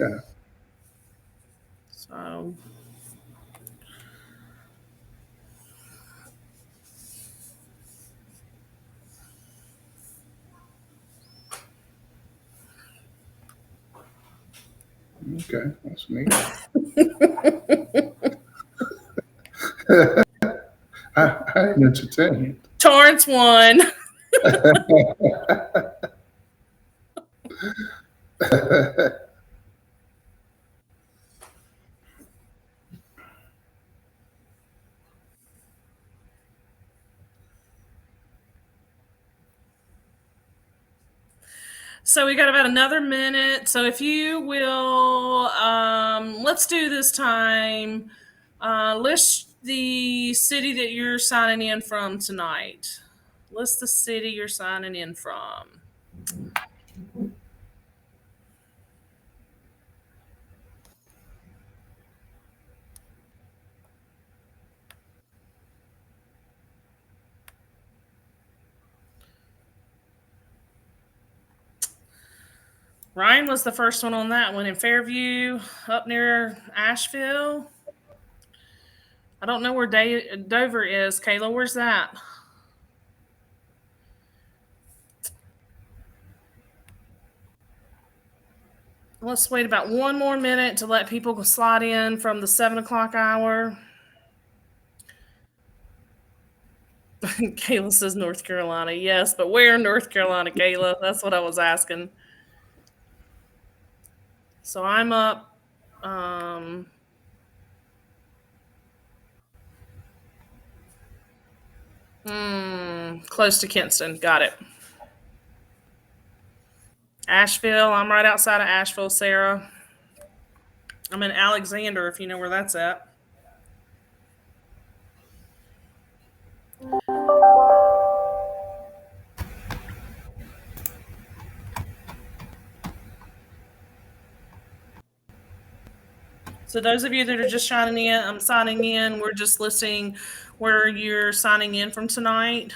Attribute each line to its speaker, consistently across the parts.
Speaker 1: Yeah.
Speaker 2: So.
Speaker 1: Okay, that's neat. I am entertained.
Speaker 2: Torrance won. So we got about another minute. So if you will, let's do this time. List the city that you're signing in from tonight. List the city you're signing in from. Ryan was the first one on that one in Fairview, up near Asheville. I don't know where Dover is. Kayla, where's that? Let's wait about one more minute to let people slide in from the 7 o'clock hour. Kayla says North Carolina. Yes, but where in North Carolina, Kayla? That's what I was asking. So I'm up. Um, Close to Kinston. Got it. Asheville. I'm right outside of Asheville, Sarah. I'm in Alexander, if you know where that's at. So those of you that are just signing in, I'm signing in. We're just listing where you're signing in from tonight.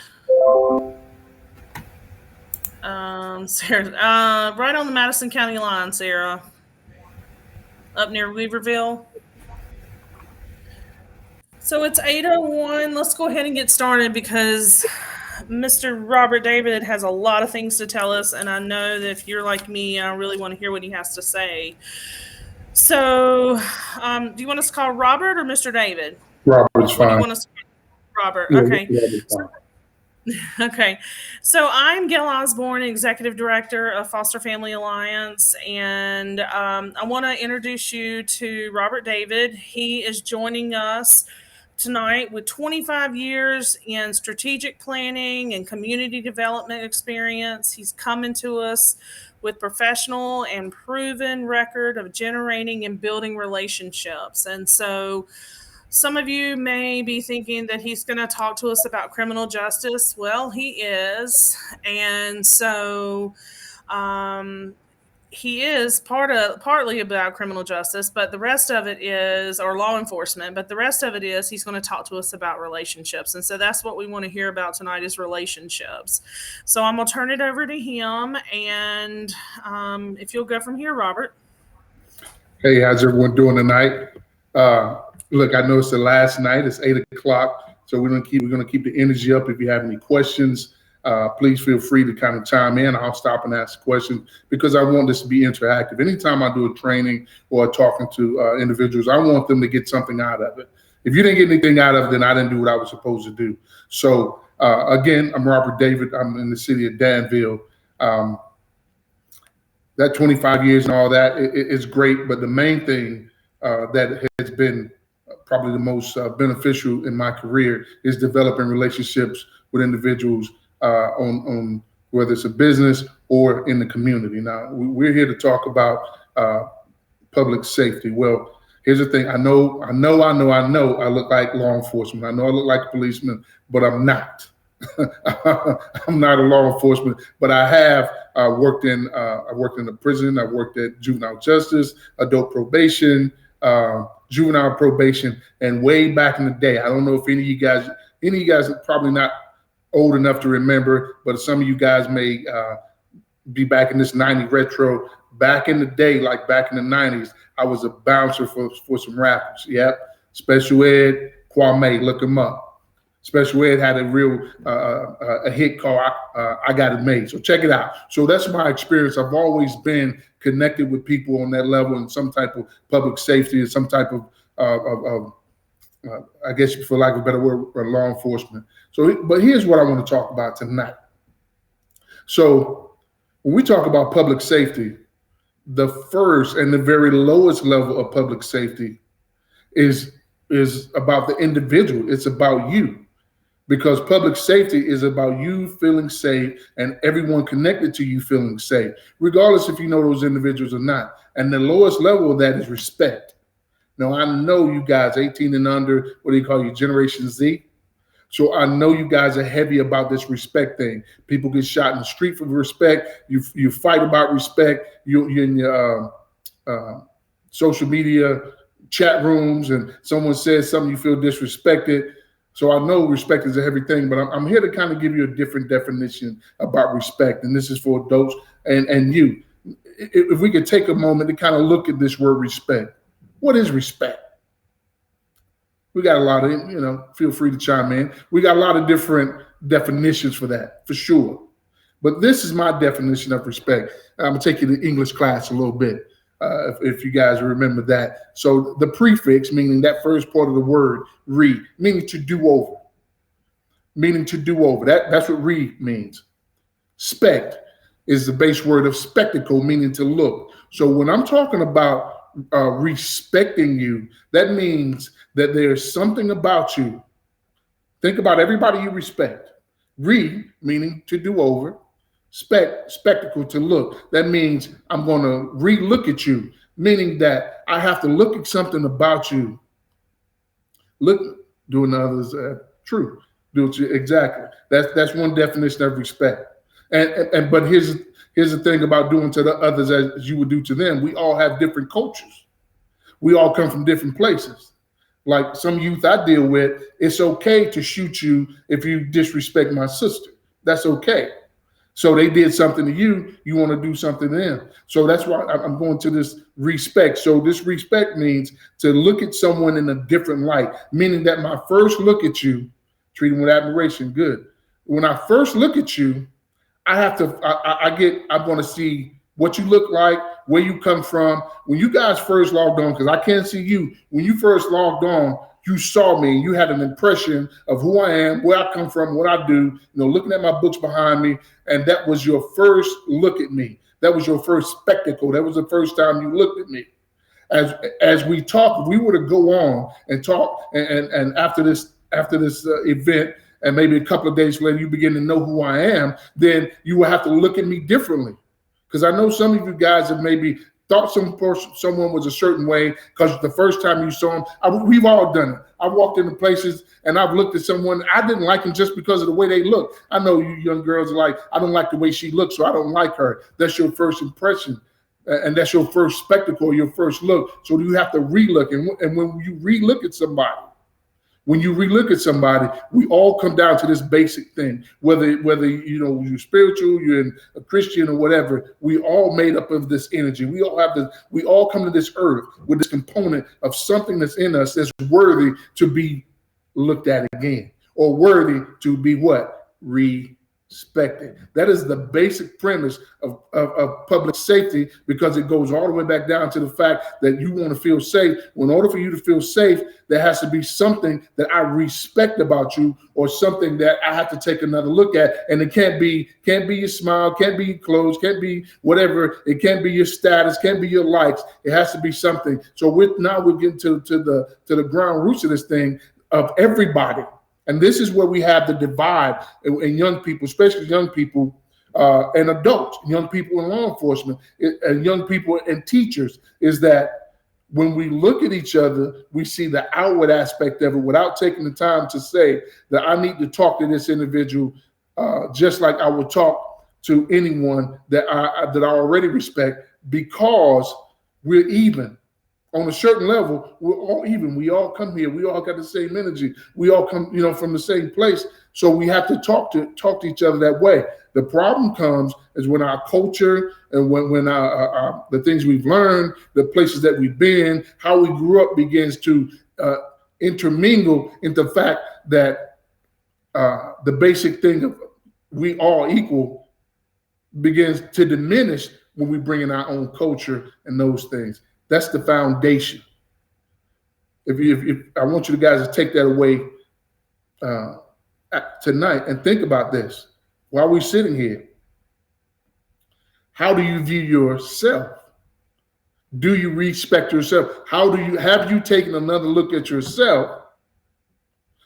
Speaker 2: Sarah, right on the Madison County line, Sarah, up near Weaverville. So it's 8:01. Let's go ahead and get started because Mr. Robert David has a lot of things to tell us, and I know that if you're like me, I really want to hear what he has to say. So, do you want us to call Robert or Mr. David?
Speaker 1: Robert's
Speaker 2: What do you
Speaker 1: fine.
Speaker 2: want us to call Robert?
Speaker 1: Yeah,
Speaker 2: Okay.
Speaker 1: Robert's fine.
Speaker 2: Okay. So I'm Gail Osborne, Executive Director of Foster Family Alliance, and I want to introduce you to Robert David. He is joining us tonight with 25 years in strategic planning and community development experience. He's coming to us with professional and proven record of generating and building relationships. And so some of you may be thinking that he's going to talk to us about criminal justice. Well, he is. And so um, he is partly about criminal justice, but the rest of it is, or law enforcement, but the rest of it is he's going to talk to us about relationships. And so that's what we want to hear about tonight is relationships. So I'm going to turn it over to him. And if you'll go from here, Robert.
Speaker 1: Hey, how's everyone doing tonight? Look, I know it's the last night. It's 8 o'clock, so we're gonna keep the energy up. If you have any questions, please feel free to kind of chime in. I'll stop and ask questions because I want this to be interactive. Anytime I do a training or talking to individuals, I want them to get something out of it. If you didn't get anything out of it, then I didn't do what I was supposed to do. So again, I'm Robert David. I'm in the city of Danville. Um, that 25 years and all that is great, but the main thing that has been probably the most beneficial in my career is developing relationships with individuals on whether it's a business or in the community. Now we're here to talk about public safety. Well, here's the thing. I know. I look like law enforcement. I know I look like a policeman, but I'm not. I'm not a law enforcement, but I have worked in. I worked in a prison. I worked at juvenile justice, adult probation, juvenile probation, and way back in the day. I don't know if any of you guys are probably not old enough to remember, but some of you guys may be back in this '90 retro. back in the day, like back in the 90s, I was a bouncer for some rappers. Yep. Special Ed, Kwame, look him up. Special Ed had a real a hit called I Got It Made. So check it out. So that's my experience. I've always been connected with people on that level in some type of public safety and some type of I guess for lack of a better word, law enforcement. So, but here's what I want to talk about tonight. So when we talk about public safety, the first and the very lowest level of public safety is about the individual. It's about you, because public safety is about you feeling safe and everyone connected to you feeling safe, regardless if you know those individuals or not. And the lowest level of that is respect. Now, I know you guys 18 and under, what do you call you, Generation Z? So I know you guys are heavy about this respect thing. People get shot in the street for respect. You fight about respect. You're in your social media chat rooms and someone says something, you feel disrespected. So I know respect is a heavy thing, but I'm here to kind of give you a different definition about respect. And this is for adults and you. If we could take a moment to kind of look at this word respect. What is respect? We got a lot of, feel free to chime in. We got a lot of different definitions for that, for sure. But this is my definition of respect. I'm going to take you to English class a little bit, if you guys remember that. So the prefix, meaning that first part of the word, re, meaning to do over. Meaning to do over. That's what re means. Spect is the base word of spectacle, meaning to look. So when I'm talking about respecting you, that means that there's something about you. Think about everybody you respect. Re, meaning to do over. Spectacle, to look. That means I'm going to re-look at you, meaning that I have to look at something about you. Look, doing others true. Do it exactly. That's one definition of respect. But here's the thing about doing to the others as you would do to them. We all have different cultures. We all come from different places. Like some youth I deal with, it's okay to shoot you if you disrespect my sister. That's okay. So they did something to you, you want to do something to them. So that's why I'm going to this respect. So this respect means to look at someone in a different light, meaning that my first look at you, treat them with admiration, good. When I first look at you, I'm going to see what you look like, where you come from. When you guys first logged on, because I can't see you, when you first logged on, you saw me, you had an impression of who I am, where I come from, what I do, looking at my books behind me, and that was your first look at me. That was your first spectacle. That was the first time you looked at me. As we talk, if we were to go on and talk, and after this event, and maybe a couple of days later, you begin to know who I am, then you will have to look at me differently. Because I know some of you guys have maybe thought someone was a certain way because the first time you saw them, we've all done it. I've walked into places and I've looked at someone, I didn't like them just because of the way they look. I know you young girls are like, I don't like the way she looks, so I don't like her. That's your first impression. And that's your first spectacle, your first look. So you have to relook. And when you relook at somebody, we all come down to this basic thing. Whether you're spiritual, you're a Christian or whatever, we all made up of this energy. We all come to this earth with this component of something that's in us that's worthy to be looked at again, or worthy to be what? Respected. That is the basic premise of public safety, because it goes all the way back down to the fact that you want to feel safe. Well, in order for you to feel safe, there has to be something that I respect about you, or something that I have to take another look at. And it can't be your smile, can't be your clothes, can't be whatever. It can't be your status, can't be your likes. It has to be something. So we're getting to the ground roots of this thing of everybody. And this is where we have the divide in young people, especially young people and adults, young people in law enforcement, and young people and teachers, is that when we look at each other, we see the outward aspect of it without taking the time to say that I need to talk to this individual just like I would talk to anyone that I already respect, because we're even. on a certain level, we're all even. We all come here. We all got the same energy. We all come, from the same place. So we have to talk to each other that way. The problem comes is when our culture and when our the things we've learned, the places that we've been, how we grew up begins to intermingle into the fact that the basic thing of we all equal begins to diminish when we bring in our own culture and those things. That's the foundation. If I want you guys to take that away tonight and think about this while we're sitting here. How do you view yourself? Do you respect yourself? Have you taken another look at yourself?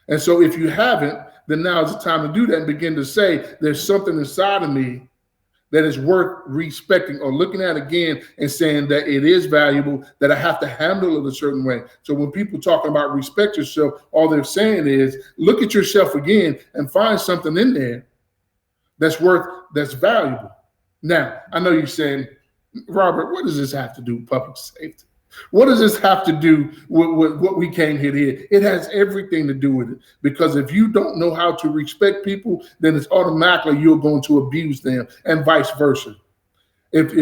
Speaker 1: And so if you haven't, then now is the time to do that and begin to say, there's something inside of me that is worth respecting or looking at again and saying that it is valuable, that I have to handle it a certain way. So when people talking about respect yourself, all they're saying is look at yourself again and find something in there that's valuable. Now, I know you're saying, Robert, what does this have to do with public safety? What does this have to do with what we came here to hear? It has everything to do with it. Because if you don't know how to respect people, then it's automatically you're going to abuse them and vice versa. If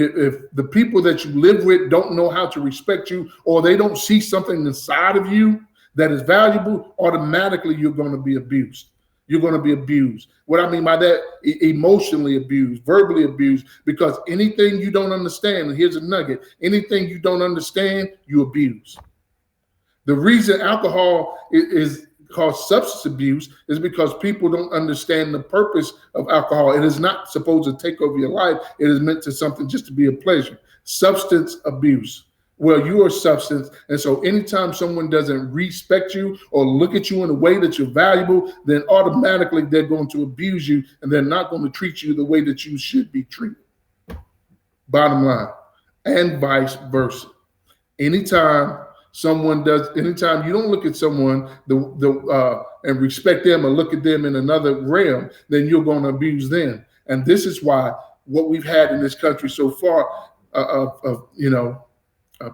Speaker 1: the people that you live with don't know how to respect you or they don't see something inside of you that is valuable, automatically you're going to be abused. You're going to be abused. What I mean by that, emotionally abused, verbally abused, because anything you don't understand, and here's a nugget, anything you don't understand, you abuse. The reason alcohol is called substance abuse is because people don't understand the purpose of alcohol. It is not supposed to take over your life. It is meant to something just to be a pleasure. Substance abuse. Well, you are substance. And so anytime someone doesn't respect you or look at you in a way that you're valuable, then automatically they're going to abuse you and they're not going to treat you the way that you should be treated. Bottom line. And vice versa. Anytime you don't look at someone and respect them or look at them in another realm, then you're going to abuse them. And this is why what we've had in this country so far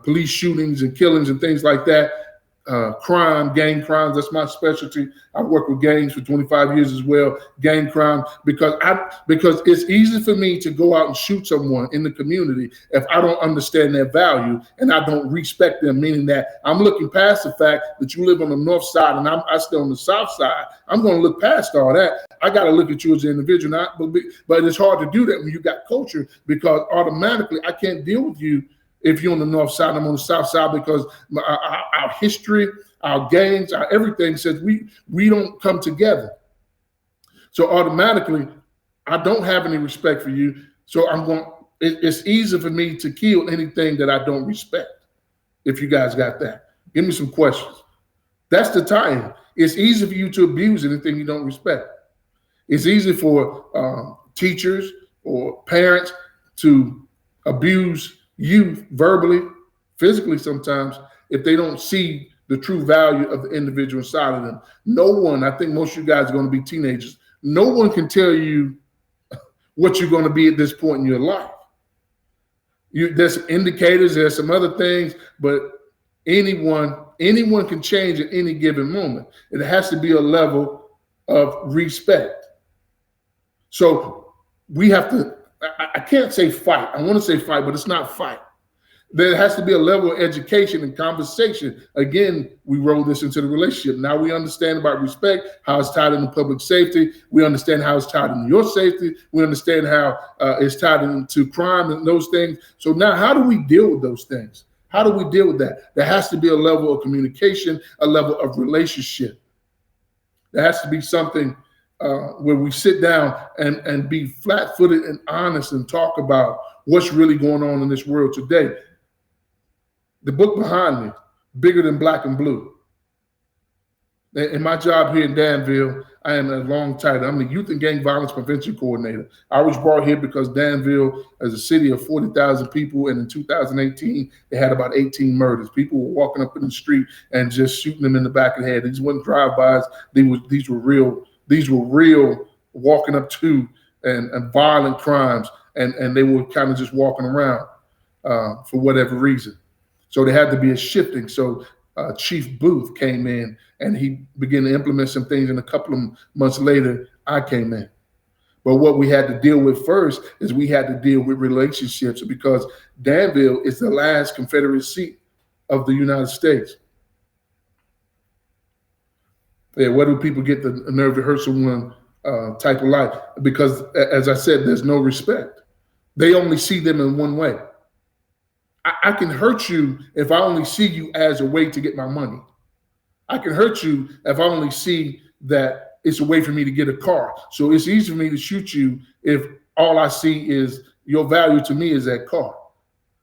Speaker 1: police shootings and killings and things like that, gang crimes, that's my specialty. I worked with gangs for 25 years as well, gang crime, because it's easy for me to go out and shoot someone in the community if I don't understand their value and I don't respect them, meaning that I'm looking past the fact that you live on the north side and I stay on the south side. I'm going to look past all that. I got to look at you as an individual, but it's hard to do that when you got culture, because automatically I can't deal with you if you're on the north side, I'm on the south side, because our history, our gangs, our everything says we don't come together. So automatically, I don't have any respect for you. So it's easy for me to kill anything that I don't respect. If you guys got that, give me some questions. That's the time. It's easy for you to abuse anything you don't respect. It's easy for teachers or parents to abuse youth verbally, physically sometimes, if they don't see the true value of the individual inside of them. No one, I think most of you guys are going to be teenagers, no one can tell you what you're going to be at this point in your life. There's some indicators, there's some other things, but anyone can change at any given moment. It has to be a level of respect. So we have to, I can't say fight. I want to say fight, but it's not fight. There has to be a level of education and conversation. Again, we roll this into the relationship. Now we understand about respect, how it's tied into public safety. We understand how it's tied into your safety. We understand how it's tied into crime and those things. So now how do we deal with those things? How do we deal with that? There has to be a level of communication, a level of relationship. There has to be something where we sit down and be flat-footed and honest and talk about what's really going on in this world today. The book behind me, Bigger Than Black and Blue. In my job here in Danville, I am a long title. I'm the Youth and Gang Violence Prevention Coordinator. I was brought here because Danville is a city of 40,000 people, and in 2018, they had about 18 murders. People were walking up in the street and just shooting them in the back of the head. These weren't drive-bys. These were real walking up to and violent crimes, and they were kind of just walking around for whatever reason. So there had to be a shifting. So Chief Booth came in and he began to implement some things, and a couple of months later, I came in. But what we had to deal with first is we had to deal with relationships, because Danville is the last Confederate seat of the United States. Yeah, where do people get the nerve to hurt someone type of life? Because, as I said, there's no respect. They only see them in one way. I can hurt you if I only see you as a way to get my money. I can hurt you if I only see that it's a way for me to get a car. So it's easy for me to shoot you if all I see is your value to me is that car.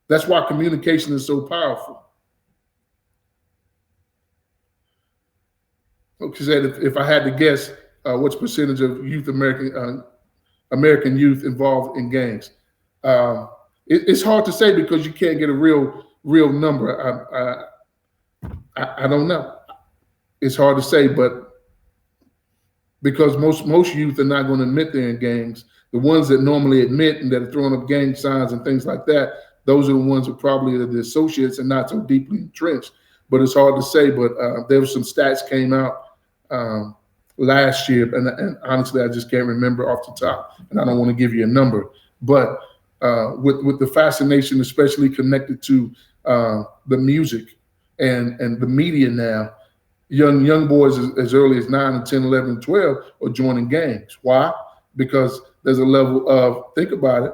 Speaker 1: That's why communication is so powerful. Like I said, if I had to guess, what's percentage of American youth involved in gangs? It's hard to say because you can't get a real number. I don't know. It's hard to say, but because most youth are not going to admit they're in gangs. The ones that normally admit and that are throwing up gang signs and things like that, those are the ones that probably are the associates and not so deeply entrenched. But it's hard to say. But there were some stats came out last year, and honestly, I just can't remember off the top, and I don't want to give you a number. But with the fascination, especially connected to the music and the media now, young boys as early as 9 and 10, 11, and 12 are joining gangs. Why? Because there's a level of, think about it,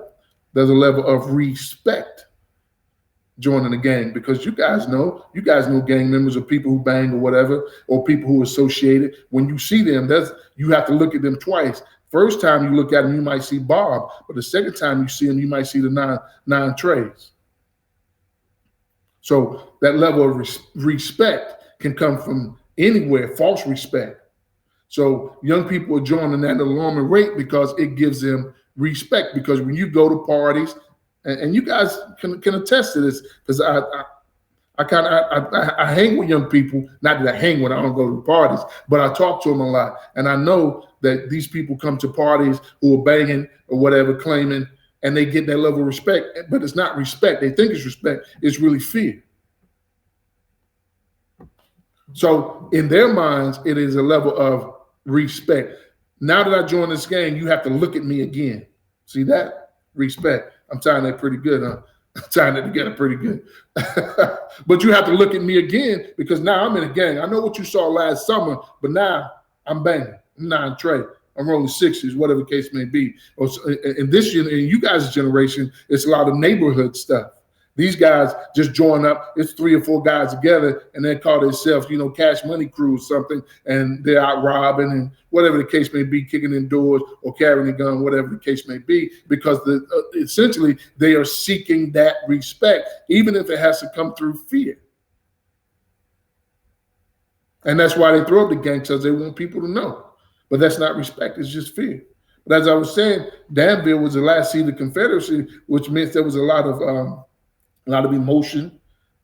Speaker 1: there's a level of respect joining a gang, because you guys know gang members are people who bang or whatever, or people who are associated. When you see them, you have to look at them twice. First time you look at them, you might see Bob, but the second time you see him, you might see the nine trays. So that level of respect can come from anywhere, false respect. So young people are joining at an alarming rate because it gives them respect. Because when you go to parties, and you guys can attest to this, because I hang with young people. Not that I hang when I don't go to parties, but I talk to them a lot, and I know that these people come to parties who are banging or whatever, claiming, and they get that level of respect, but it's not respect. They think it's respect. It's really fear. So in their minds, it is a level of respect. Now that I joined this gang, you have to look at me again. See that? Respect. I'm tying that pretty good, huh? I'm tying it together pretty good. But you have to look at me again, because now I'm in a gang. I know what you saw last summer, but now I'm banging. I'm 9 Trey. I'm rolling 60s, whatever the case may be. In this year, in you guys' generation, it's a lot of neighborhood stuff. These guys just join up. It's 3 or 4 guys together, and they call themselves, Cash Money Crew or something, and they're out robbing and whatever the case may be, kicking in doors or carrying a gun, whatever the case may be, because essentially they are seeking that respect, even if it has to come through fear. And that's why they throw up the gang, because they want people to know. But that's not respect, it's just fear. But as I was saying, Danville was the last seat of the Confederacy, which meant there was a lot of emotion.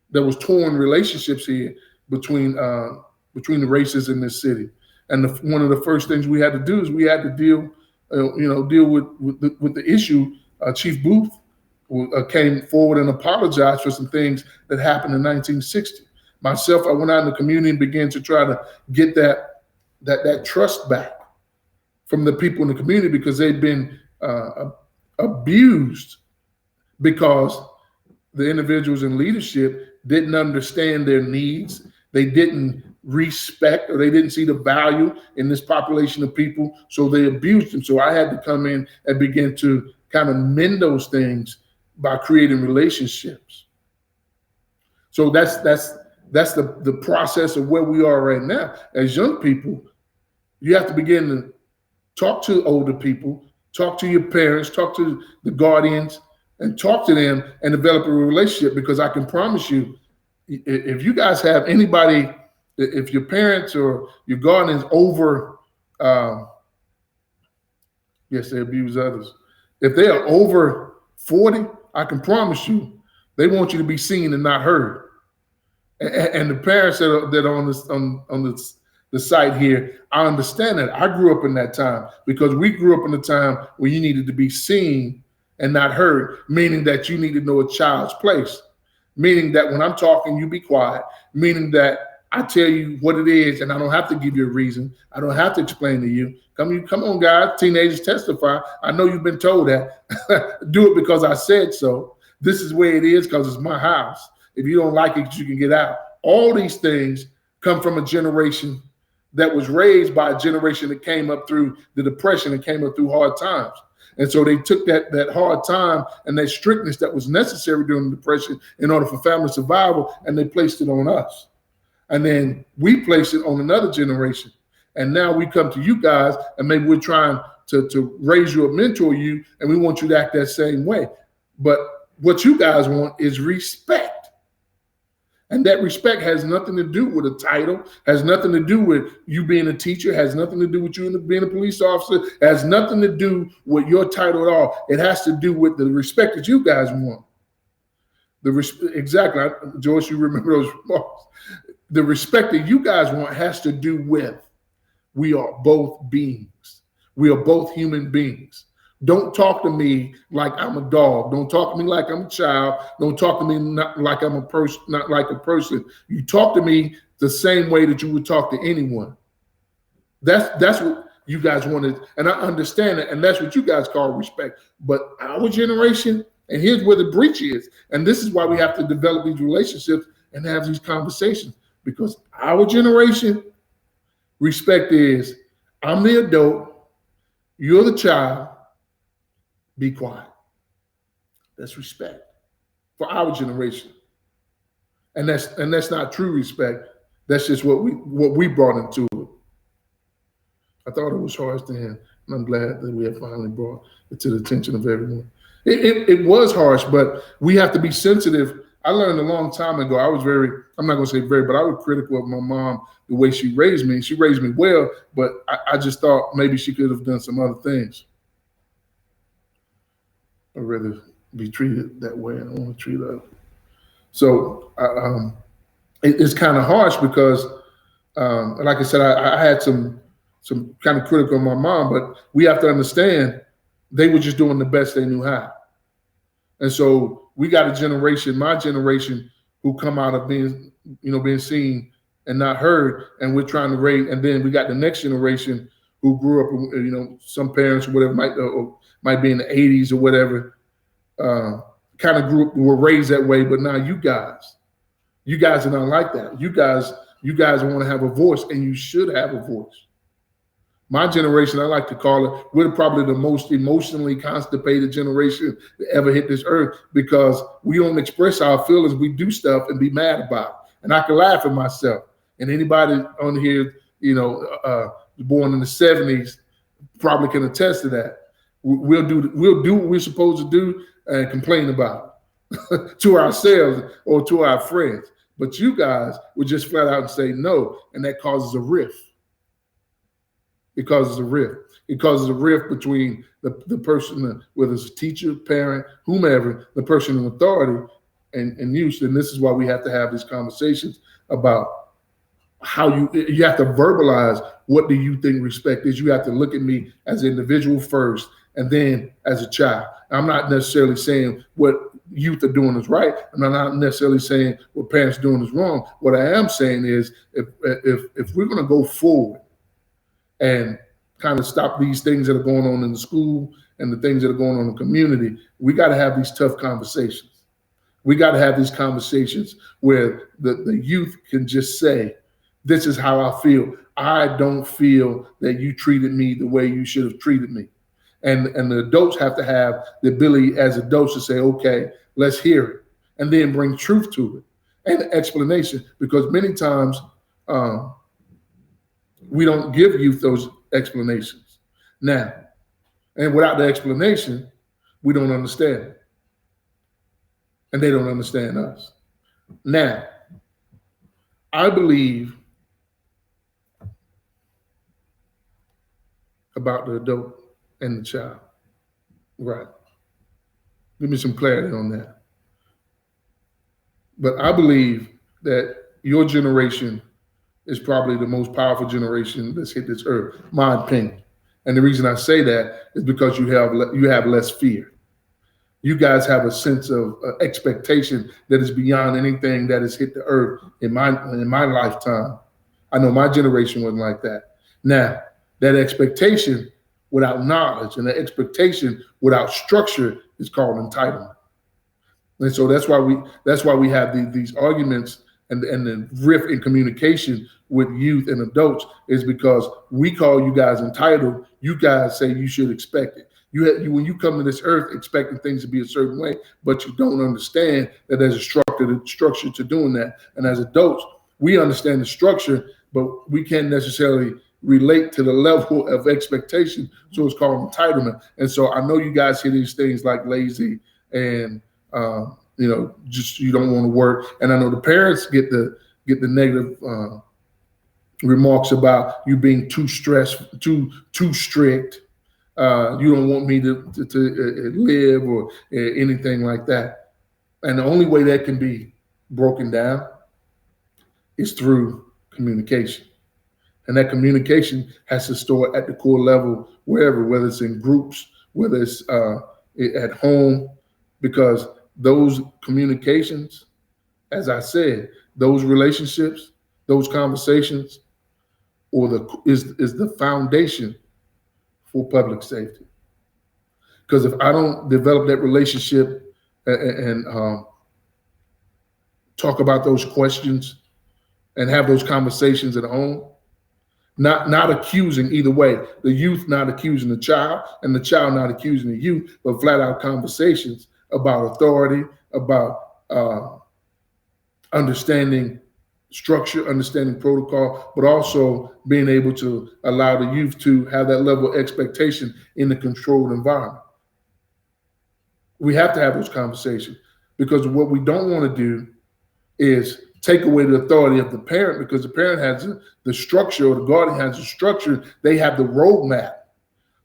Speaker 1: There was torn relationships here between the races in this city. And one of the first things we had to do is we had to deal with the issue. Chief Booth came forward and apologized for some things that happened in 1960. Myself, I went out in the community and began to try to get that trust back from the people in the community, because they've been abused, because the individuals in leadership didn't understand their needs. They didn't respect, or they didn't see the value in this population of people, so they abused them. So I had to come in and begin to kind of mend those things by creating relationships. So that's the process of where we are right now. As young people, you have to begin to talk to older people, talk to your parents, talk to the guardians, and talk to them and develop a relationship. Because I can promise you, if you guys have anybody, if your parents or your guardians over, yes, they abuse others. If they are over 40, I can promise you, they want you to be seen and not heard. And the parents that are on the site here, I understand that. I grew up in that time, because we grew up in a time where you needed to be seen and not heard, meaning that you need to know a child's place. meaning that when I'm talking, you be quiet, meaning that I tell you what it is and I don't have to give you a reason. I don't have to explain to you. Come on, guys, teenagers, testify. I know you've been told that. Do it because I said so. This is where it is because it's my house. If you don't like it, you can get out. All these things come from a generation that was raised by a generation that came up through the Depression and came up through hard times. And so they took that hard time and that strictness that was necessary during the Depression in order for family survival, and they placed it on us. And then we placed it on another generation. And now we come to you guys, and maybe we're trying to raise you or mentor you, and we want you to act that same way. But what you guys want is respect. And that respect has nothing to do with a title, has nothing to do with you being a teacher, has nothing to do with you being a police officer, has nothing to do with your title at all. It has to do with the respect that you guys want. Exactly, Joyce, you remember those remarks. The respect that you guys want has to do with we are both beings. We are both human beings. Don't talk to me like I'm a dog. Don't talk to me like I'm a child. Don't talk to me not like I'm a person, not like a person. You talk to me the same way that you would talk to anyone. That's what you guys wanted, and I understand it, and that's what you guys call respect. But our generation, and here's where the breach is, and this is why we have to develop these relationships and have these conversations, because our generation, respect is, I'm the adult, you're the child, be quiet. That's respect for our generation. And that's not true respect. That's just what we brought into it. I thought it was harsh to him, and I'm glad that we have finally brought it to the attention of everyone. It was harsh, but we have to be sensitive. I learned a long time ago, I'm not going to say very, but I was critical of my mom, the way she raised me. She raised me well, but I just thought maybe she could have done some other things. I'd rather be treated that way. I don't want to treat others. So it's kind of harsh because, like I said, I had some kind of critical of my mom, but we have to understand they were just doing the best they knew how. And so we got a generation, my generation, who come out of being seen and not heard, and we're trying to raise. And then we got the next generation who grew up, some parents or whatever might be in the 80s or whatever, kind of were raised that way. But now you guys are not like that. You guys want to have a voice, and you should have a voice. My generation, I like to call it, we're probably the most emotionally constipated generation to ever hit this earth, because we don't express our feelings. We do stuff and be mad about it. And I can laugh at myself. And anybody on here, born in the 70s, probably can attest to that. We'll do what we're supposed to do and complain about it to ourselves or to our friends. But you guys would just flat out say no, and that causes a rift. It causes a rift. It causes a rift between the person, whether it's a teacher, parent, whomever, the person in authority and you. And this is why we have to have these conversations about how you have to verbalize what do you think respect is. You have to look at me as an individual first, and then as a child. I'm not necessarily saying what youth are doing is right. I'm not necessarily saying what parents are doing is wrong. What I am saying is if we're going to go forward and kind of stop these things that are going on in the school and the things that are going on in the community, we got to have these tough conversations. We got to have these conversations where the youth can just say, this is how I feel. I don't feel that you treated me the way you should have treated me. And the adults have to have the ability as adults to say, okay, let's hear it, and then bring truth to it and explanation, because many times we don't give youth those explanations now. And without the explanation, we don't understand it. And they don't understand us. Now, I believe about the adult and the child. Right. Give me some clarity on that. But I believe that your generation is probably the most powerful generation that's hit this earth, my opinion. And the reason I say that is because you have less fear. You guys have a sense of expectation that is beyond anything that has hit the earth in my lifetime. I know my generation wasn't like that. Now, that expectation without knowledge and that expectation without structure is called entitlement. And so that's why we have these arguments and the rift in communication with youth and adults, is because we call you guys entitled. You guys say you should expect it. When you come to this earth expecting things to be a certain way, but you don't understand that there's a structure to doing that. And as adults, we understand the structure, but we can't necessarily relate to the level of expectation. So it's called entitlement. And so I know you guys hear these things like lazy and just you don't want to work. And I know the parents get the negative remarks about you being too stressed, too strict. You don't want me to live or anything like that. And the only way that can be broken down is through communication. And that communication has to start at the core level, whether it's in groups, whether it's at home, because those communications, as I said, those relationships, those conversations, is the foundation for public safety. Because if I don't develop that relationship and talk about those questions and have those conversations at home, not accusing either way, the youth not accusing the child and the child not accusing the youth, but flat out conversations about authority, about understanding structure, understanding protocol, but also being able to allow the youth to have that level of expectation in the controlled environment. We have to have those conversations, because what we don't want to do is take away the authority of the parent, because the parent has the structure, or the guardian has the structure, they have the roadmap,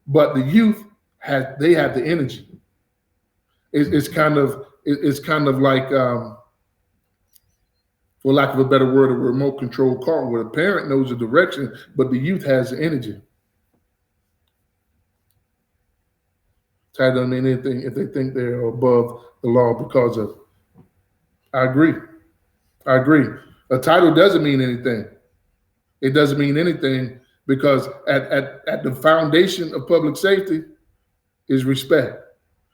Speaker 1: but the youth have the energy. It's kind of like, for lack of a better word, a remote control car, where the parent knows the direction, but the youth has the energy. That doesn't mean anything if they think they're above the law because of. I agree. A title doesn't mean anything. It doesn't mean anything, because at the foundation of public safety is respect.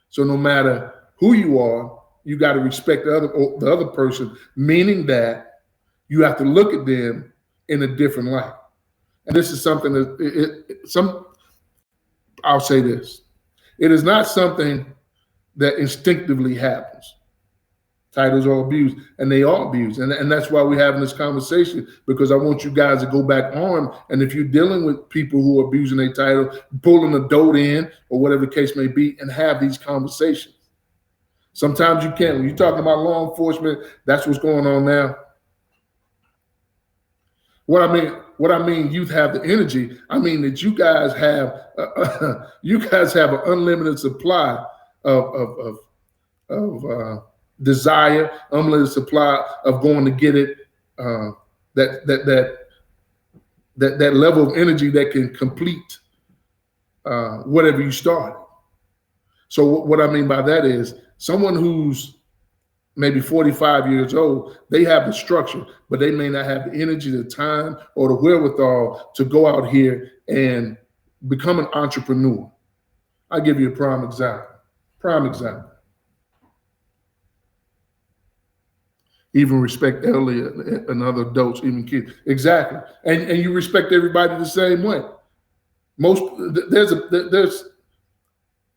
Speaker 1: So no matter who you are, you got to respect the other person, meaning that you have to look at them in a different light. And this is something that I'll say this. It is not something that instinctively happens. Titles are abused, and they are abused. And that's why we're having this conversation, because I want you guys to go back armed. And if you're dealing with people who are abusing their title, pulling a dote in, or whatever the case may be, and have these conversations. Sometimes you can't. When you're talking about law enforcement, that's what's going on now. What I mean, youth have the energy. I mean that you guys have an unlimited supply of desire, unlimited supply of going to get it. That level of energy that can complete whatever you started. So what I mean by that is someone who's maybe 45 years old, they have the structure, but they may not have the energy, the time, or the wherewithal to go out here and become an entrepreneur. I'll give you a prime example. Even respect elderly and other adults, even kids. Exactly. And you respect everybody the same way.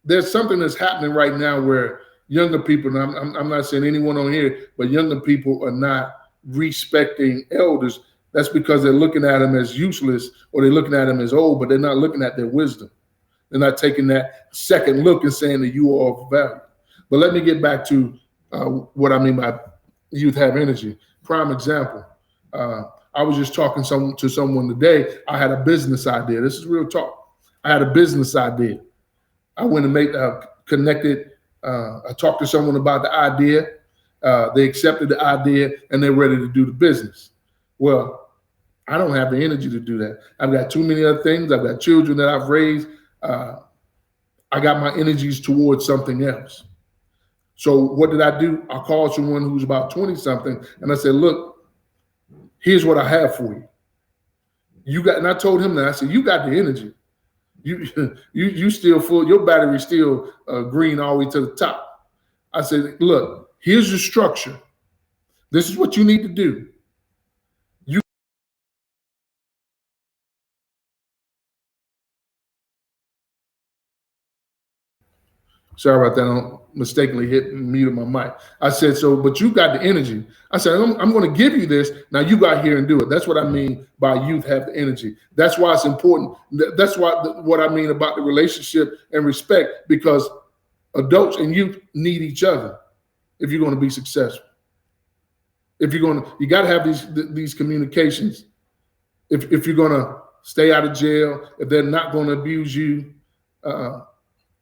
Speaker 1: There's something that's happening right now where younger people, and I'm not saying anyone on here, but younger people are not respecting elders. That's because they're looking at them as useless, or they're looking at them as old, but they're not looking at their wisdom. They're not taking that second look and saying that you are of value. But let me get back to what I mean by youth have energy. Prime example. I was just talking to someone today. I had a business idea. This is real talk. I had a business idea. I went and connected. I talked to someone about the idea. They accepted the idea, and they're ready to do the business. Well, I don't have the energy to do that. I've got too many other things. I've got children that I've raised. I got my energies towards something else. So what did I do? I called someone who's about 20 something and I said, look, here's what I have for you. You got, and I told him that, I said, you got the energy. You still full, your battery's still green all the way to the top. I said, look, here's the structure. This is what you need to do. Sorry about that. I mistakenly hit mute my mic. I said, so, but you got the energy. I said, I'm going to give you this. Now you got here and do it. That's what I mean by youth have the energy. That's why it's important. That's what I mean about the relationship and respect, because adults and youth need each other if you're going to be successful. If you're going to, you got to have these communications. If you're going to stay out of jail, if they're not going to abuse you,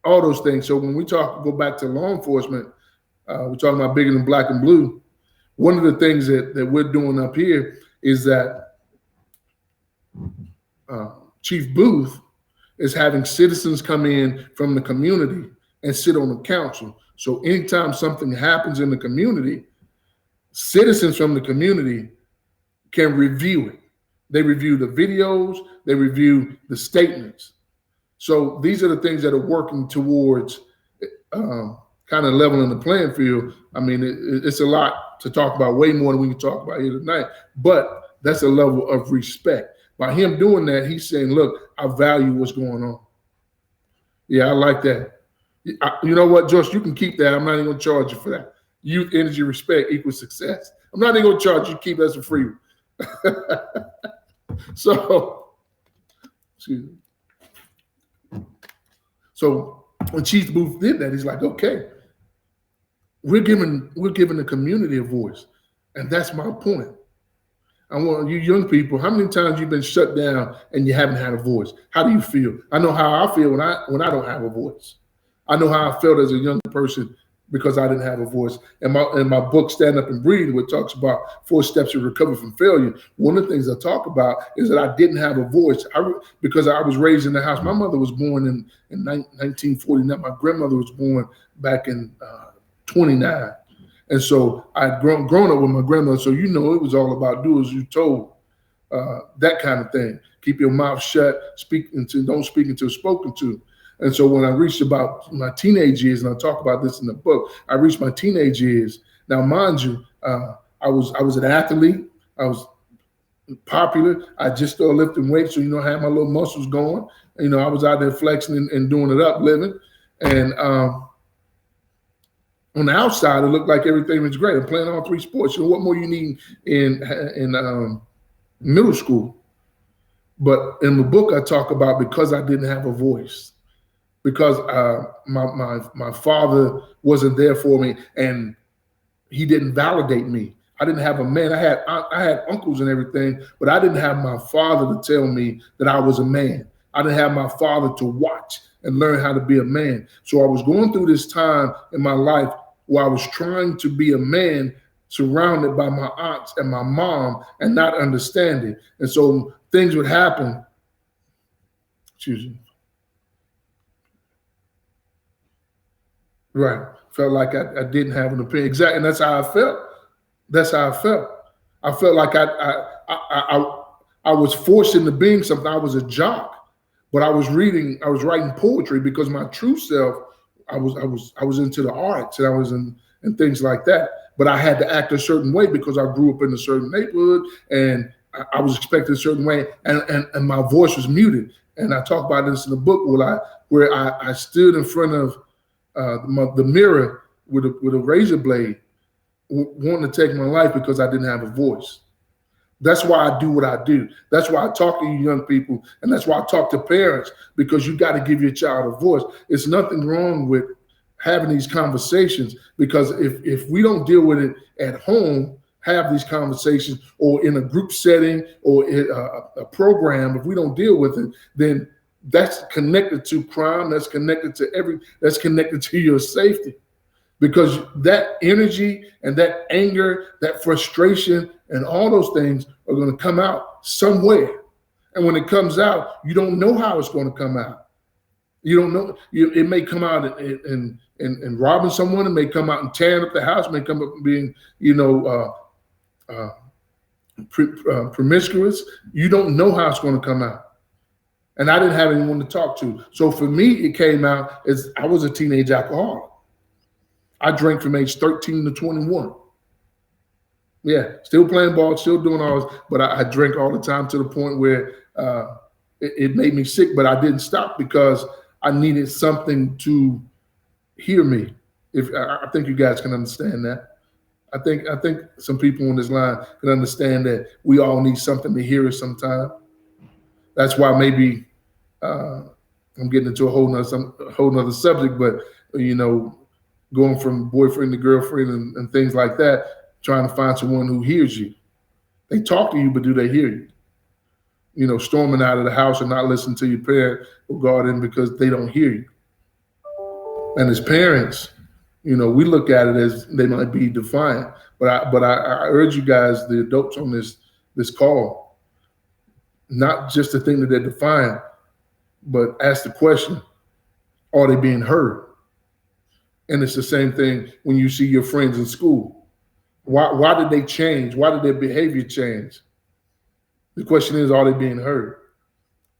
Speaker 1: all those things. So when we go back to law enforcement, we're talking about bigger than black and blue. One of the things that we're doing up here is that Chief Booth is having citizens come in from the community and sit on the council. So anytime something happens in the community, citizens from the community can review it. They review the videos, they review the statements. So these are the things that are working towards kind of leveling the playing field. I mean, it's a lot to talk about, way more than we can talk about here tonight, but that's a level of respect. By him doing that, he's saying, look, I value what's going on. Yeah, I like that. You know what, Josh, you can keep that. I'm not even going to charge you for that. Youth, energy, respect equals success. I'm not even going to charge you. Keep that for free. So, excuse me. So when Chief Booth did that, he's like, okay, we're giving the community a voice. And that's my point. I want you young people, how many times you've been shut down and you haven't had a voice? How do you feel? I know how I feel when I don't have a voice. I know how I felt as a young person because I didn't have a voice. And my book, Stand Up and Breathe, which talks about 4 steps to recover from failure, one of the things I talk about is that I didn't have a voice because I was raised in the house. My mother was born in 1949. My grandmother was born back in 29. And so I'd grown up with my grandmother. So, you know, it was all about do as you told, that kind of thing. Keep your mouth shut, don't speak until spoken to. And so when I reached about my teenage years, and I talk about this in the book, I reached my teenage years. Now, mind you, I was an athlete. I was popular. I just started lifting weights, so you know, I had my little muscles going. You know, I was out there flexing and doing it up, living. And on the outside, it looked like everything was great. I'm playing all 3 sports. You know, what more you need in middle school? But in the book, I talk about because I didn't have a voice. Because my father wasn't there for me, and he didn't validate me. I didn't have a man. I had uncles and everything, but I didn't have my father to tell me that I was a man. I didn't have my father to watch and learn how to be a man. So I was going through this time in my life where I was trying to be a man, surrounded by my aunts and my mom, and not understanding. And so things would happen. Excuse me. Right. Felt like I didn't have an opinion. Exactly. And that's how I felt. That's how I felt. I felt like I was forced into being something. I was a jock, but I was writing poetry because my true self, I was into the arts, and I was in things like that. But I had to act a certain way because I grew up in a certain neighborhood, and I was expected a certain way, and my voice was muted. And I talk about this in the book where I stood in front of the mirror with a razor blade, wanting to take my life because I didn't have a voice. That's why I do what I do. That's why I talk to you young people, and that's why I talk to parents, because you got to give your child a voice. It's nothing wrong with having these conversations, because if we don't deal with it at home, have these conversations, or in a group setting or a program, if we don't deal with it, then that's connected to crime. That's connected to your safety, because that energy and that anger, that frustration, and all those things are going to come out somewhere. And when it comes out, you don't know how it's going to come out. You don't know. It may come out and robbing someone. It may come out and tearing up the house. It may come up and being, promiscuous. You don't know how it's going to come out. And I didn't have anyone to talk to. So for me, it came out as I was a teenage alcoholic. I drank from age 13 to 21. Yeah, still playing ball, still doing all this, but I drank all the time to the point where it made me sick, but I didn't stop because I needed something to hear me. I think you guys can understand that. I think some people on this line can understand that we all need something to hear us sometime. That's why maybe I'm getting into a whole nother subject, but going from boyfriend to girlfriend and things like that, trying to find someone who hears you. They talk to you, but do they hear you? Storming out of the house and not listening to your parent or guardian because they don't hear you. And as parents, we look at it as they might be defiant, but I urge you guys, the adults on this call, not just to think that they're defiant, but ask the question, are they being heard? And it's the same thing when you see your friends in school. Why did they change? Why did their behavior change? The question is, are they being heard?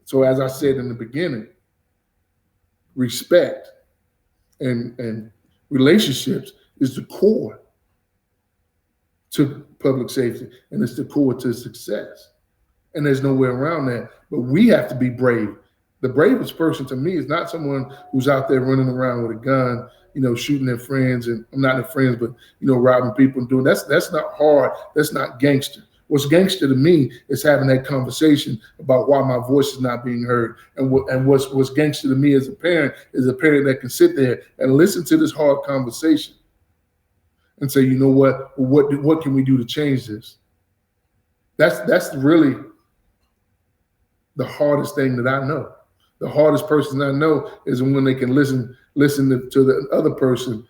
Speaker 1: So as I said in the beginning, respect and relationships is the core to public safety, and it's the core to success. And there's no way around that. But we have to be brave. The bravest person to me is not someone who's out there running around with a gun, shooting at friends, and not at friends, but robbing people and doing that's not hard. That's not gangster. What's gangster to me is having that conversation about why my voice is not being heard. And what's gangster to me as a parent is a parent that can sit there and listen to this hard conversation and say, what can we do to change this? That's really the hardest thing that I know. The hardest person I know is when they can listen to the other person,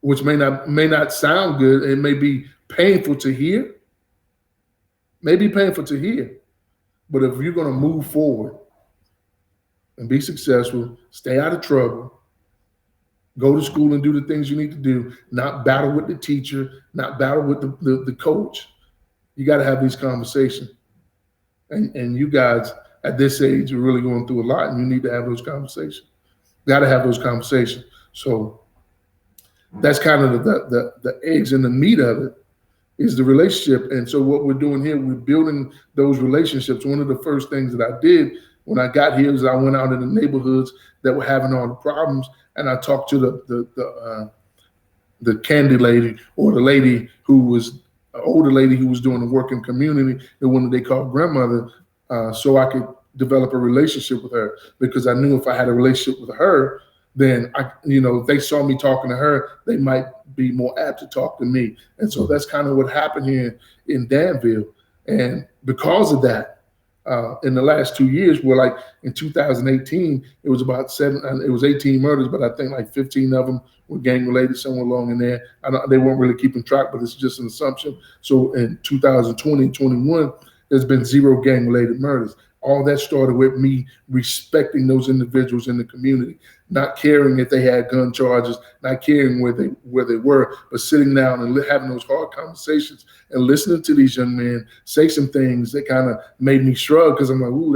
Speaker 1: which may not sound good. It may be painful to hear. But if you're going to move forward and be successful, stay out of trouble, go to school and do the things you need to do, not battle with the teacher, not battle with the coach. You got to have these conversations. And you guys at this age are really going through a lot, and you need to have those conversations. Got to have those conversations. So that's kind of the eggs and the meat of it is the relationship. And so what we're doing here, we're building those relationships. One of the first things that I did when I got here is I went out in the neighborhoods that were having all the problems, and I talked to the candy lady, or the lady who was an older lady who was doing the work in community, the one that they called grandmother, so I could develop a relationship with her, because I knew if I had a relationship with her, then if they saw me talking to her, they might be more apt to talk to me. And so that's kind of what happened here in Danville. And because of that, in the last 2 years, like in 2018, it was about 18 murders, but I think like 15 of them were gang related, somewhere along in there. They weren't really keeping track, but it's just an assumption. So in 2020, 21, there's been 0 gang related murders. All that started with me respecting those individuals in the community, not caring if they had gun charges, not caring where they were, but sitting down and having those hard conversations and listening to these young men say some things that kind of made me shrug, because I'm like, ooh,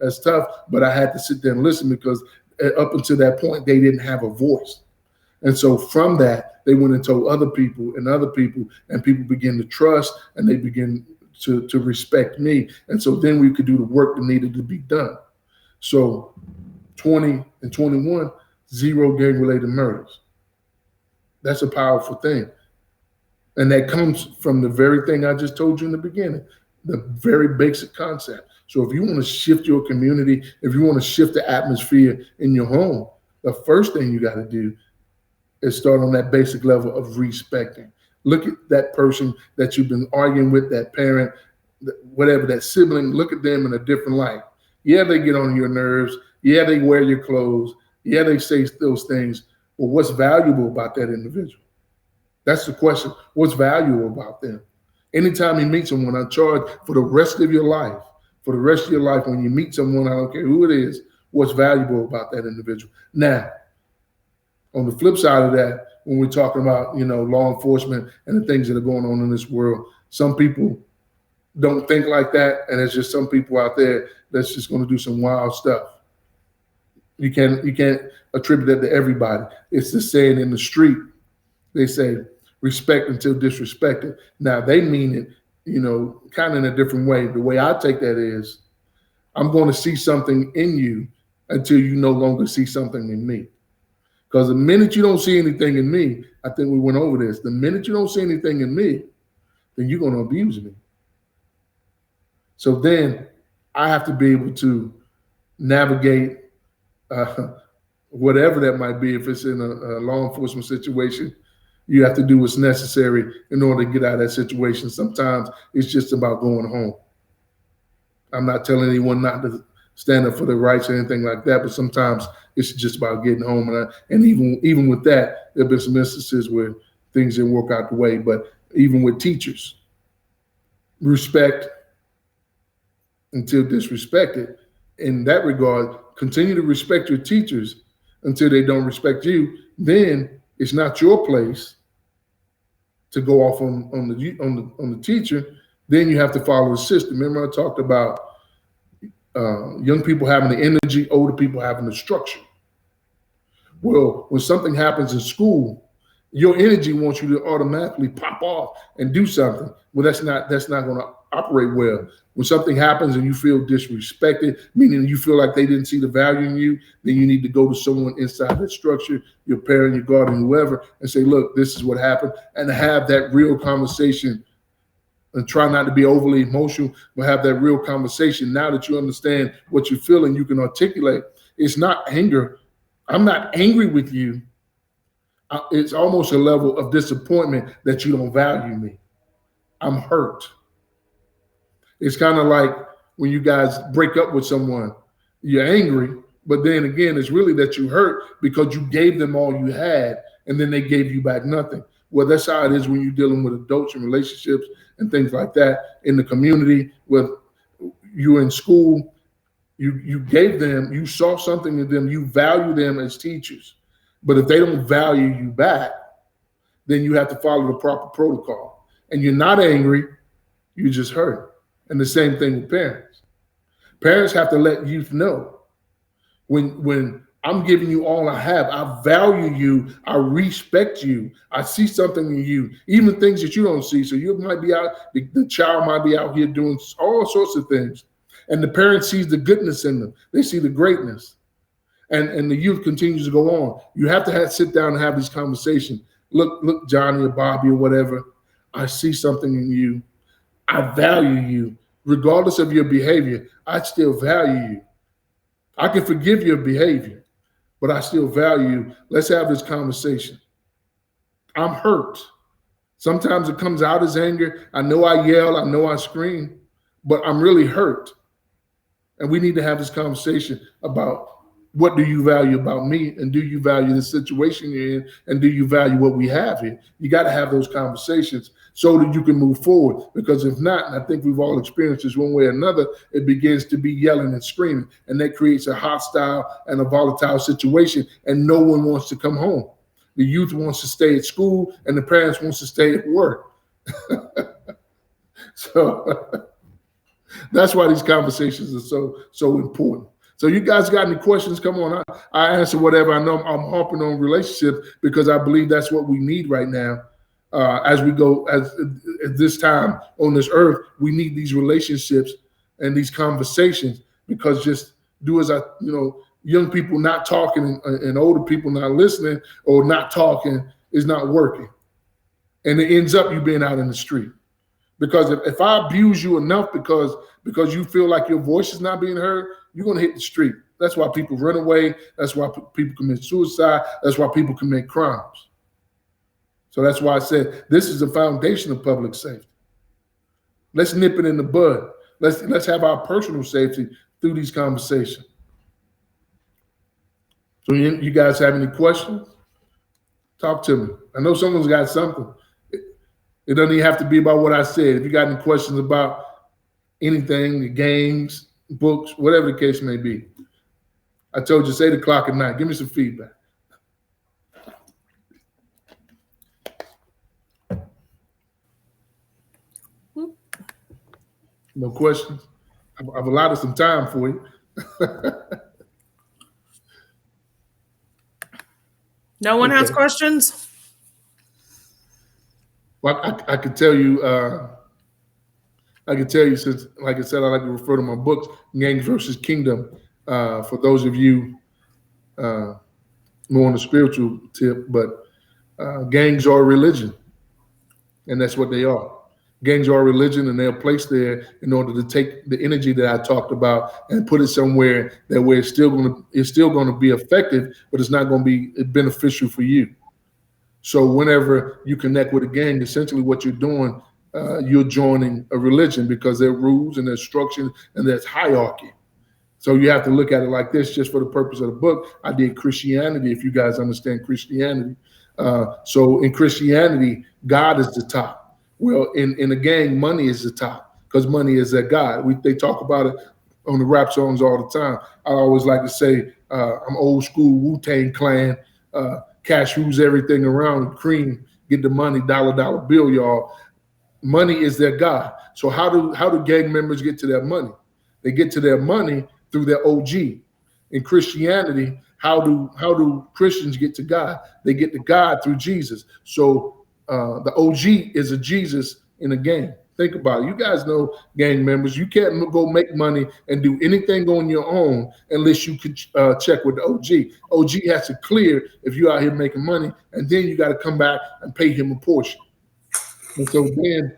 Speaker 1: that's tough. But I had to sit there and listen, because up until that point, they didn't have a voice. And so from that, they went and told other people, and people began to trust, and they begin to respect me. And so then we could do the work that needed to be done. So 20 and 21, 0 gang-related murders. That's a powerful thing. And that comes from the very thing I just told you in the beginning, the very basic concept. So if you want to shift your community, if you want to shift the atmosphere in your home, the first thing you got to do is start on that basic level of respecting. Look at that person that you've been arguing with, that parent, whatever, that sibling. Look at them in a different light. Yeah, they get on your nerves. Yeah, they wear your clothes. Yeah, they say those things. Well, what's valuable about that individual? That's the question. What's valuable about them? Anytime you meet someone, I charge for the rest of your life. For the rest of your life, when you meet someone, I don't care who it is, what's valuable about that individual. Now, on the flip side of that, when we're talking about, law enforcement and the things that are going on in this world, some people don't think like that, and there's just some people out there that's just going to do some wild stuff. You can't attribute that to everybody. It's the saying in the street. They say respect until disrespected. Now they mean it, kind of in a different way. The way I take that is, I'm going to see something in you until you no longer see something in me. Because the minute you don't see anything in me, I think we went over this. The minute you don't see anything in me, then you're going to abuse me. So then I have to be able to navigate whatever that might be. If it's in a law enforcement situation, you have to do what's necessary in order to get out of that situation. Sometimes it's just about going home. I'm not telling anyone not to stand up for their rights or anything like that, but sometimes it's just about getting home. And even with that, there have been some instances where things didn't work out the way. But even with teachers, respect until disrespected. In that regard, continue to respect your teachers until they don't respect you. Then it's not your place to go off on the teacher. Then you have to follow the system. Remember, I talked about young people having the energy, older people having the structure. Well, when something happens in school, your energy wants you to automatically pop off and do something. Well, that's not going to operate well. When something happens and you feel disrespected, meaning you feel like they didn't see the value in you, then you need to go to someone inside that structure, your parent, your guardian, whoever, and say, look, this is what happened, and have that real conversation. And try not to be overly emotional, but have that real conversation. Now that you understand what you're feeling, you can articulate. It's not anger. I'm not angry with you. It's almost a level of disappointment that you don't value me. I'm hurt. It's kind of like when you guys break up with someone, you're angry, but then again, it's really that you hurt because you gave them all you had and then they gave you back nothing. Well, that's how it is when you're dealing with adults and relationships and things like that in the community. With you in school, you gave them, you saw something in them, you value them as teachers. But if they don't value you back, then you have to follow the proper protocol. And you're not angry, you just hurt. And the same thing with parents. Parents have to let youth know when I'm giving you all I have, I value you, I respect you, I see something in you, even things that you don't see. So you might be out, the child might be out here doing all sorts of things. And the parent sees the goodness in them. They see the greatness. And the youth continues to go on. You have to sit down and have these conversations. Look, Johnny or Bobby or whatever, I see something in you. I value you. Regardless of your behavior, I still value you. I can forgive your behavior, but I still value you. Let's have this conversation. I'm hurt. Sometimes it comes out as anger. I know I yell, I know I scream, but I'm really hurt. And we need to have this conversation about what do you value about me, and do you value the situation you're in, and do you value what we have here? You got to have those conversations so that you can move forward. Because if not, and I think we've all experienced this one way or another, it begins to be yelling and screaming, and that creates a hostile and a volatile situation, and no one wants to come home. The youth wants to stay at school, and the parents wants to stay at work. So that's why these conversations are so important. So you guys got any questions? Come on, I answer whatever. I know I'm harping on relationships because I believe that's what we need right now. As we go, at this time on this earth, we need these relationships and these conversations, because just do as young people not talking and older people not listening or not talking is not working. And it ends up you being out in the street. Because if I abuse you enough because you feel like your voice is not being heard, you're going to hit the street. That's why people run away. That's why people commit suicide. That's why people commit crimes. So that's why I said this is the foundation of public safety. Let's nip it in the bud. Let's have our personal safety through these conversations. So you guys have any questions? Talk to me. I know someone's got something. It doesn't even have to be about what I said. If you got any questions about anything, the games, books, whatever the case may be. I told you it's 8 o'clock at night. Give me some feedback. No questions? I've allotted some time for you.
Speaker 2: No one has questions?
Speaker 1: Well, I could tell you, since, like I said, I like to refer to my books, Gangs versus Kingdom, for those of you more on the spiritual tip, but gangs are a religion, and that's what they are. Gangs are a religion, and they're placed there in order to take the energy that I talked about and put it somewhere that where it's still going to be effective, but it's not going to be beneficial for you. So whenever you connect with a gang, essentially what you're doing, you're joining a religion, because there are rules and there's structure and there's hierarchy. So you have to look at it like this. Just for the purpose of the book, I did Christianity, if you guys understand Christianity. So in Christianity, God is the top. Well, in a gang, money is the top, because money is their God. They talk about it on the rap songs all the time. I always like to say, I'm old school Wu-Tang Clan, cash rules everything around, cream, get the money, dollar bill, y'all. Money is their God. So how do gang members get to their money? They get to their money through their OG. In Christianity, how do Christians get to God? They get to God through Jesus. So the OG is a Jesus in a gang. Think about it. You guys know gang members. You can't go make money and do anything on your own unless you could check with the OG. OG has to clear if you're out here making money, and then you got to come back and pay him a portion. And so then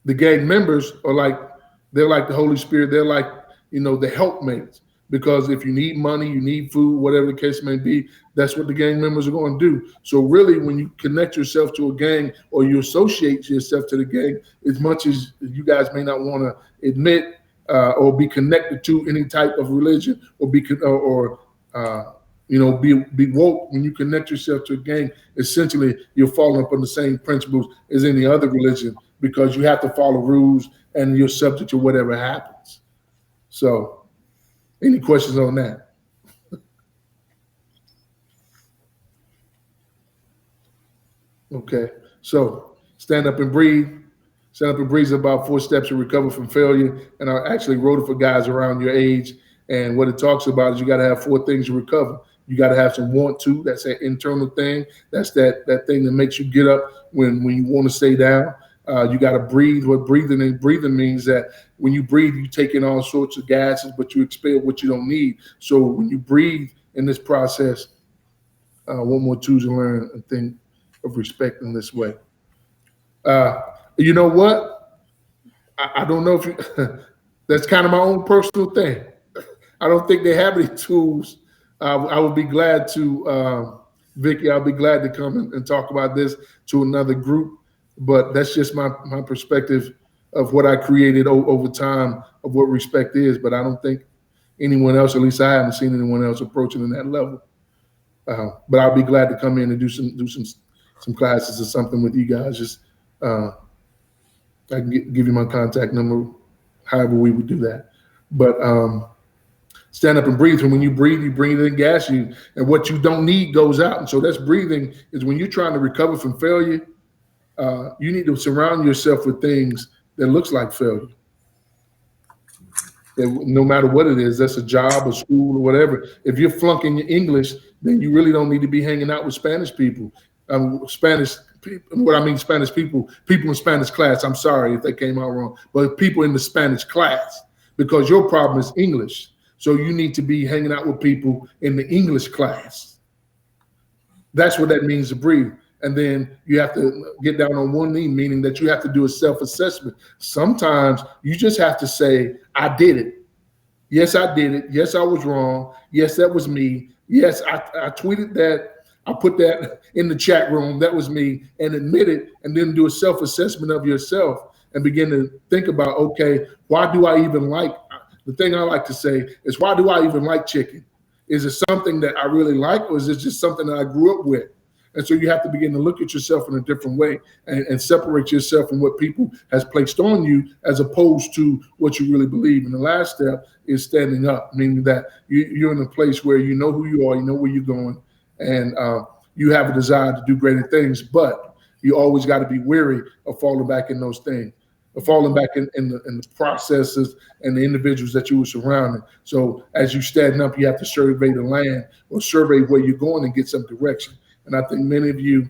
Speaker 1: the gang members they're like the Holy Spirit. They're like, the helpmates. Because if you need money, you need food, whatever the case may be, that's what the gang members are going to do. So really, when you connect yourself to a gang or you associate yourself to the gang, as much as you guys may not want to admit or be connected to any type of religion or be woke, when you connect yourself to a gang, essentially you're following up on the same principles as any other religion, because you have to follow rules and you're subject to whatever happens. So, any questions on that? Okay, so Stand Up and Breathe. Stand Up and Breathe is about 4 steps to recover from failure. And I actually wrote it for guys around your age. And what it talks about is you got to have 4 things to recover. You got to have some want to. That's that internal thing. That's that thing that makes you get up when you want to stay down. You got to breathe. What breathing means that when you breathe, you take in all sorts of gases, but you expel what you don't need. So when you breathe in this process, one more to learn a thing of respect in this way. You know what? I don't know if you, that's kind of my own personal thing. I don't think they have any tools. I would be glad to, Vicky, I'll be glad to come and talk about this to another group. But that's just my perspective of what I created over time of what respect is. But I don't think anyone else, at least I haven't seen anyone else approaching in that level. But I'll be glad to come in and do some classes or something with you guys. Just I can give you my contact number, however we would do that. But stand up and breathe. And when you breathe in gas, and what you don't need goes out. And so that's breathing. Is when you're trying to recover from failure. You need to surround yourself with things that looks like failure. And no matter what it is, that's a job or school or whatever. If you're flunking your English, then you really don't need to be hanging out with Spanish people. Spanish people in Spanish class. I'm sorry if they came out wrong, but people in the Spanish class, because your problem is English. So you need to be hanging out with people in the English class. That's what that means to breathe. And then you have to get down on one knee, meaning that you have to do a self-assessment. Sometimes you just have to say, I did it. Yes, I did it. Yes, I was wrong. Yes, that was me. Yes, I tweeted that. I put that in the chat room. That was me, and admit it, and then do a self-assessment of yourself and begin to think about, okay, why do I even like, the thing I like to say is, why do I even like chicken? Is it something that I really like, or is it just something that I grew up with? And so you have to begin to look at yourself in a different way and separate yourself from what people has placed on you as opposed to what you really believe. And the last step is standing up, meaning that you're in a place where you know who you are, you know where you're going, and you have a desire to do greater things, but you always got to be wary of falling back in those things, of falling back in the processes and the individuals that you were surrounding. So as you stand up, you have to survey the land or survey where you're going and get some direction. And I think many of you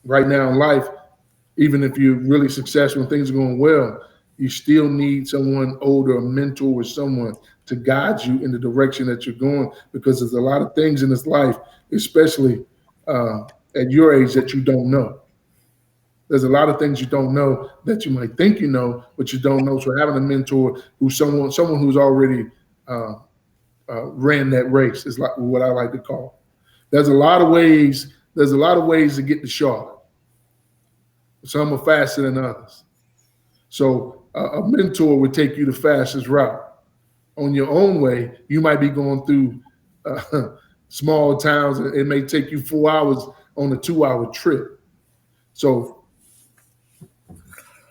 Speaker 1: right now in life, even if you're really successful and things are going well, you still need someone older, a mentor or someone to guide you in the direction that you're going, because there's a lot of things in this life, especially at your age, that you don't know. There's a lot of things you don't know that you might think you know, but you don't know. So having a mentor who's someone who's already ran that race is like what I like to call. There's a lot of ways to get to Charlotte. Some are faster than others. So a mentor would take you the fastest route. On your own way, you might be going through small towns. It may take you 4 hours on a 2-hour trip. So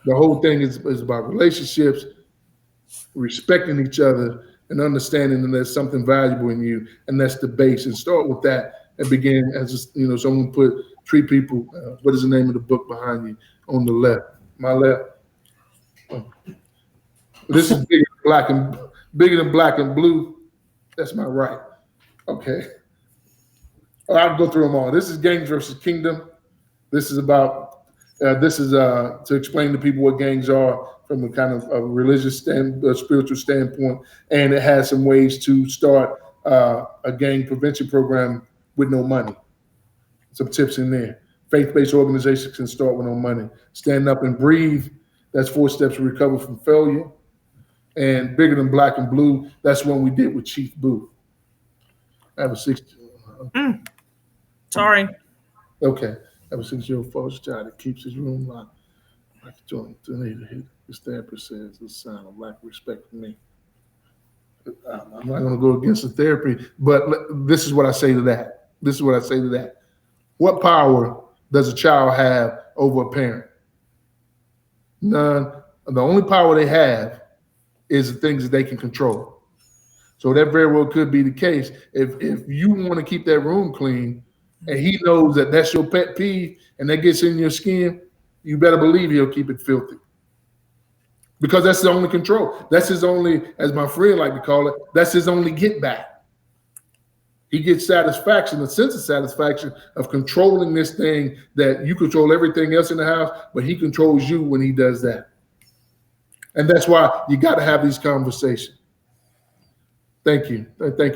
Speaker 1: the whole thing is about relationships, respecting each other, and understanding that there's something valuable in you, and that's the base. And start with that and begin as someone put treat people. What is the name of the book behind you on the left? My left. Oh. This is bigger than black and blue. That's my right. Okay. I'll go through them all. This is Gangs versus Kingdom. This is about. This is to explain to people what gangs are from a kind of a religious spiritual standpoint, and it has some ways to start a gang prevention program with no money. Some tips in there. Faith-based organizations can start with no money. Stand Up and Breathe. That's 4 steps to recover from failure. And Bigger Than Black and Blue. That's one we did with Chief Booth. I have a 6.
Speaker 2: Sorry.
Speaker 1: Okay. I have a 6-year-old foster child that keeps his room locked. Like a joint tornado hit. His therapist says the sign of lack of respect for me. I'm not going to go against the therapy, but this is what I say to that. What power does a child have over a parent? None. The only power they have is the things that they can control. So that very well could be the case. If you want to keep that room clean, and he knows that that's your pet peeve, and that gets in your skin, you better believe he'll keep it filthy. Because that's the only control. That's his only, as my friend like to call it, that's his only get back. He gets satisfaction, a sense of satisfaction of controlling this thing that you control everything else in the house, but he controls you when he does that. And that's why you got to have these conversations. Thank you,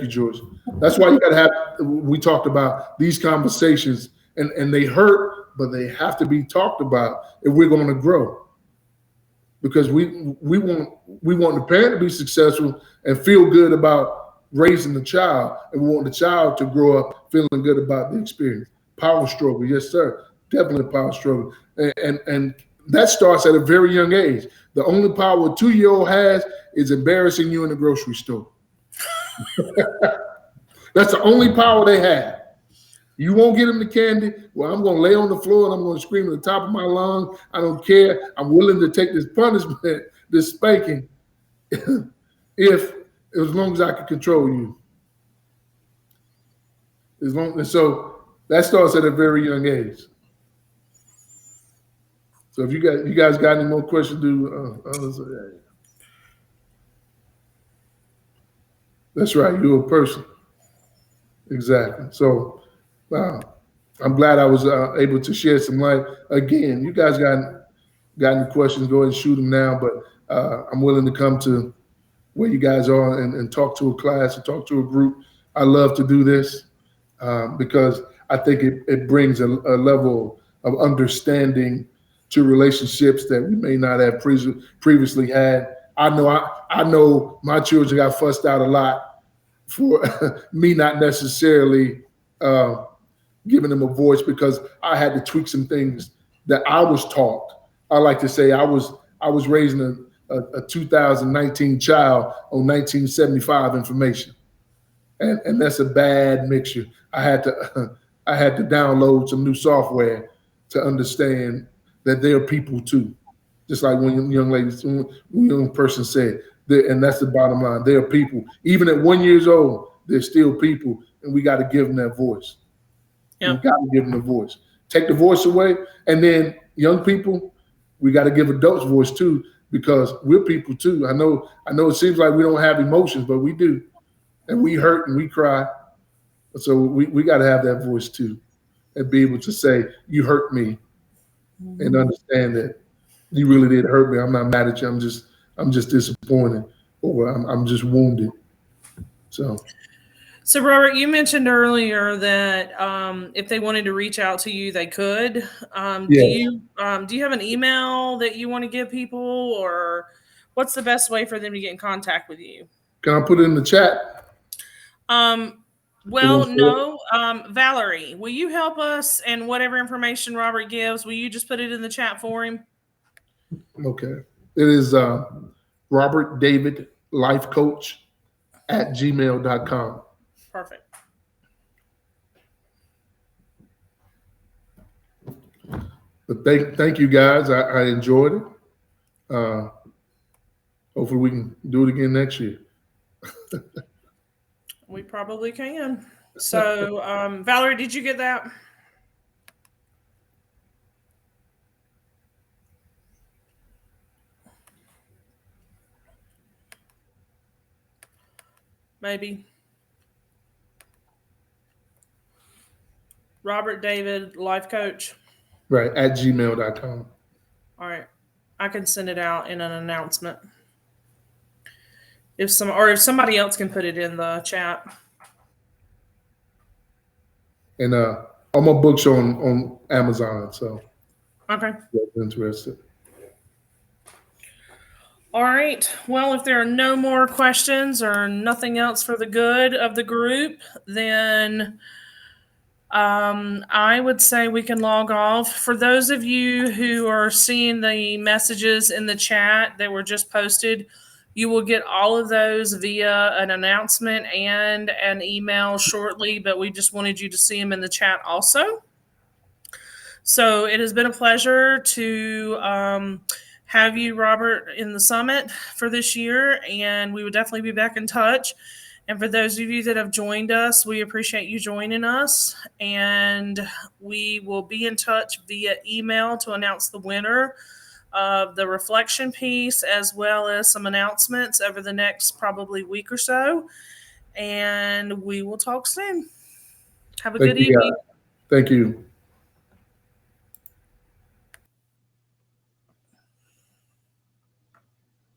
Speaker 1: George. That's why you got to have, we talked about these conversations, and they hurt, but they have to be talked about if we're going to grow. Because we want the parent to be successful and feel good about raising the child, and we want the child to grow up feeling good about the experience. Power struggle, yes, sir. Definitely power struggle. And that starts at a very young age. The only power a 2-year-old has is embarrassing you in the grocery store. That's the only power they have. You won't get them the candy. Well, I'm going to lay on the floor and I'm going to scream at the top of my lungs. I don't care. I'm willing to take this punishment, this spanking, as long as I can control you. So that starts at a very young age. So if you guys got any more questions, that's right. You're a person. Exactly. So I'm glad I was able to shed some light. Again, you guys got any questions, go ahead and shoot them now. But I'm willing to come to where you guys are and talk to a class and talk to a group. I love to do this because I think it brings a level of understanding to relationships that we may not have previously had. I know my children got fussed out a lot for me not necessarily giving them a voice, because I had to tweak some things that I was taught. I like to say I was raising a 2019 child on 1975 information, and that's a bad mixture. I had to I had to download some new software to understand that they are people too. Just like when young ladies, when young person said, and that's the bottom line. They are people. Even at 1 year old, they're still people, and we got to give them that voice.
Speaker 2: Yep.
Speaker 1: We got to give them the voice. Take the voice away, and then young people, we got to give adults voice too, because we're people too. I know it seems like we don't have emotions, but we do, and we hurt and we cry. So we got to have that voice too, and be able to say, "You hurt me," and understand that you really did hurt me. I'm not mad at you. I'm just disappointed, or I'm just wounded.
Speaker 2: So Robert, you mentioned earlier that if they wanted to reach out to you, they could.
Speaker 1: Yeah.
Speaker 2: Do you have an email that you want to give people, or what's the best way for them to get in contact with you?
Speaker 1: Can I put it in the chat?
Speaker 2: Well, no. Valerie, will you help us, and whatever information Robert gives, will you just put it in the chat for him?
Speaker 1: Okay. It is Robert David Life Coach at gmail.com.
Speaker 2: Perfect.
Speaker 1: But thank you guys. I enjoyed it. Hopefully we can do it again next year.
Speaker 2: We probably can. So, Valerie, did you get that? Maybe. Robert David, Life Coach.
Speaker 1: Right, at gmail.com.
Speaker 2: All right. I can send it out in an announcement. If somebody else can put it in the chat.
Speaker 1: And all my books are on Amazon, so
Speaker 2: okay.
Speaker 1: If you're interested.
Speaker 2: All right. Well, if there are no more questions or nothing else for the good of the group, then I would say we can log off. For those of you who are seeing the messages in the chat that were just posted, you will get all of those via an announcement and an email shortly, but we just wanted you to see them in the chat also. So it has been a pleasure to have you, Robert, in the summit for this year, and we would definitely be back in touch. And for those of you that have joined us, we appreciate you joining us, and we will be in touch via email to announce the winner of the reflection piece, as well as some announcements over the next probably week or so. And we will talk soon. Have a good evening.
Speaker 1: Thank you.